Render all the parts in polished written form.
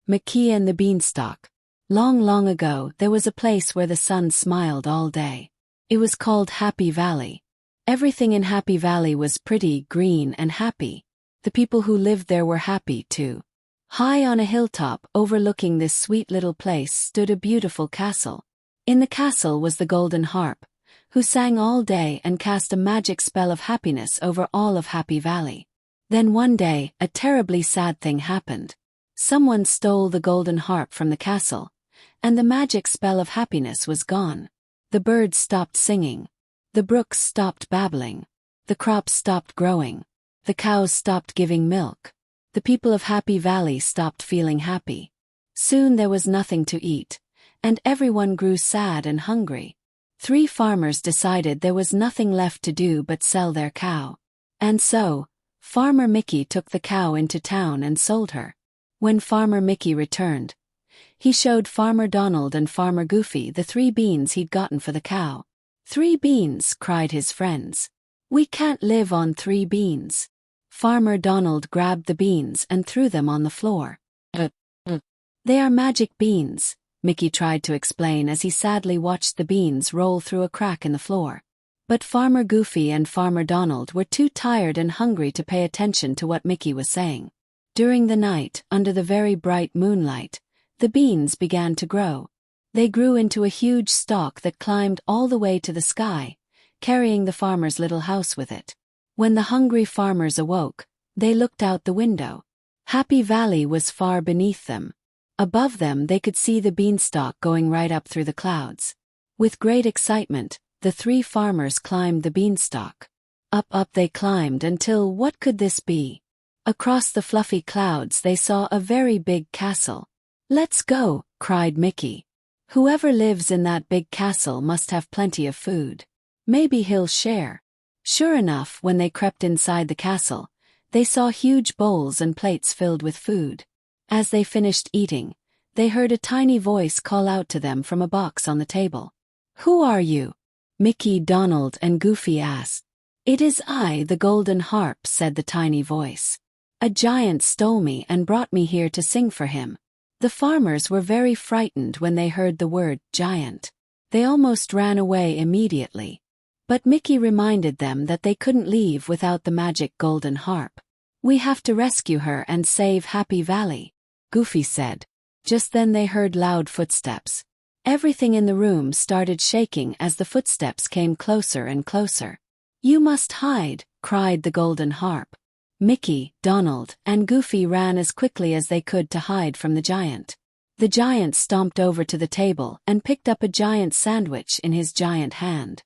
Mickey and the Beanstalk. Long, long ago, there was a place where the sun smiled all day. It was called Happy Valley. Everything in Happy Valley was pretty, green, and happy. The people who lived there were happy too. High on a hilltop overlooking this sweet little place stood a beautiful castle. In the castle was the golden harp, who sang all day and cast a magic spell of happiness over all of Happy Valley. Then one day, a terribly sad thing happened. Someone stole the golden harp from the castle, and the magic spell of happiness was gone. The birds stopped singing. The brooks stopped babbling. The crops stopped growing. The cows stopped giving milk. The people of Happy Valley stopped feeling happy. Soon there was nothing to eat, and everyone grew sad and hungry. 3 farmers decided there was nothing left to do but sell their cow. And so, Farmer Mickey took the cow into town and sold her. When Farmer Mickey returned, he showed Farmer Donald and Farmer Goofy the 3 beans he'd gotten for the cow. 3 beans, cried his friends. We can't live on 3 beans. Farmer Donald grabbed the beans and threw them on the floor. They are magic beans, Mickey tried to explain as he sadly watched the beans roll through a crack in the floor. But Farmer Goofy and Farmer Donald were too tired and hungry to pay attention to what Mickey was saying. During the night, under the very bright moonlight, the beans began to grow. They grew into a huge stalk that climbed all the way to the sky, carrying the farmer's little house with it. When the hungry farmers awoke, they looked out the window. Happy Valley was far beneath them. Above them they could see the beanstalk going right up through the clouds. With great excitement, the 3 farmers climbed the beanstalk. Up they climbed until what could this be? Across the fluffy clouds they saw a very big castle. Let's go, cried Mickey. Whoever lives in that big castle must have plenty of food. Maybe he'll share. Sure enough, when they crept inside the castle, they saw huge bowls and plates filled with food. As they finished eating, they heard a tiny voice call out to them from a box on the table. Who are you? Mickey, Donald, and Goofy asked. It is I, the golden harp, said the tiny voice. A giant stole me and brought me here to sing for him. The farmers were very frightened when they heard the word giant. They almost ran away immediately. But Mickey reminded them that they couldn't leave without the magic golden harp. We have to rescue her and save Happy Valley, Goofy said. Just then they heard loud footsteps. Everything in the room started shaking as the footsteps came closer and closer. You must hide, cried the golden harp. Mickey, Donald, and Goofy ran as quickly as they could to hide from the giant. The giant stomped over to the table and picked up a giant sandwich in his giant hand.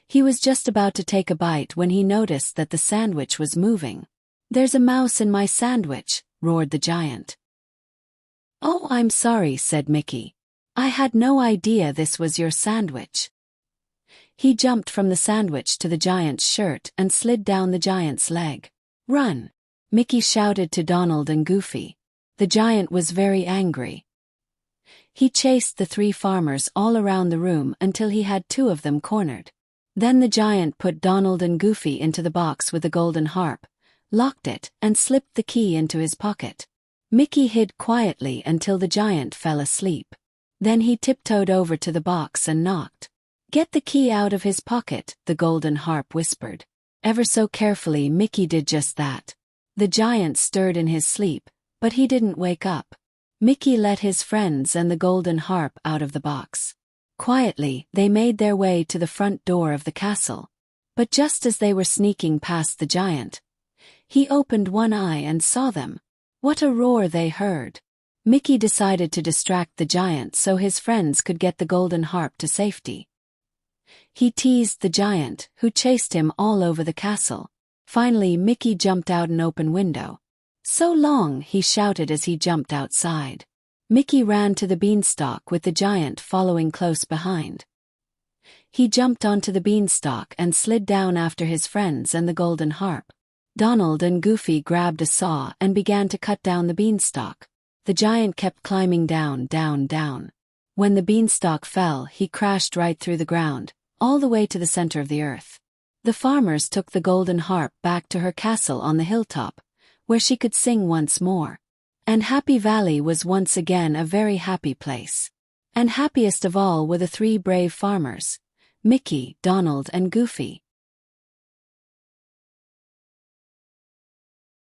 He was just about to take a bite when he noticed that the sandwich was moving. There's a mouse in my sandwich, roared the giant. Oh, I'm sorry, said Mickey. I had no idea this was your sandwich. He jumped from the sandwich to the giant's shirt and slid down the giant's leg. Run! Mickey shouted to Donald and Goofy. The giant was very angry. He chased the 3 farmers all around the room until he had 2 of them cornered. Then the giant put Donald and Goofy into the box with the golden harp, locked it, and slipped the key into his pocket. Mickey hid quietly until the giant fell asleep. Then he tiptoed over to the box and knocked. Get the key out of his pocket, the golden harp whispered. Ever so carefully Mickey did just that. The giant stirred in his sleep, but he didn't wake up. Mickey let his friends and the golden harp out of the box. Quietly, they made their way to the front door of the castle. But just as they were sneaking past the giant, he opened one eye and saw them. What a roar they heard! Mickey decided to distract the giant so his friends could get the golden harp to safety. He teased the giant, who chased him all over the castle. Finally, Mickey jumped out an open window. So long, he shouted as he jumped outside. Mickey ran to the beanstalk with the giant following close behind. He jumped onto the beanstalk and slid down after his friends and the golden harp. Donald and Goofy grabbed a saw and began to cut down the beanstalk. The giant kept climbing down, down, down. When the beanstalk fell, he crashed right through the ground, all the way to the center of the earth. The farmers took the golden harp back to her castle on the hilltop, where she could sing once more. And Happy Valley was once again a very happy place. And happiest of all were the three brave farmers, Mickey, Donald, and Goofy.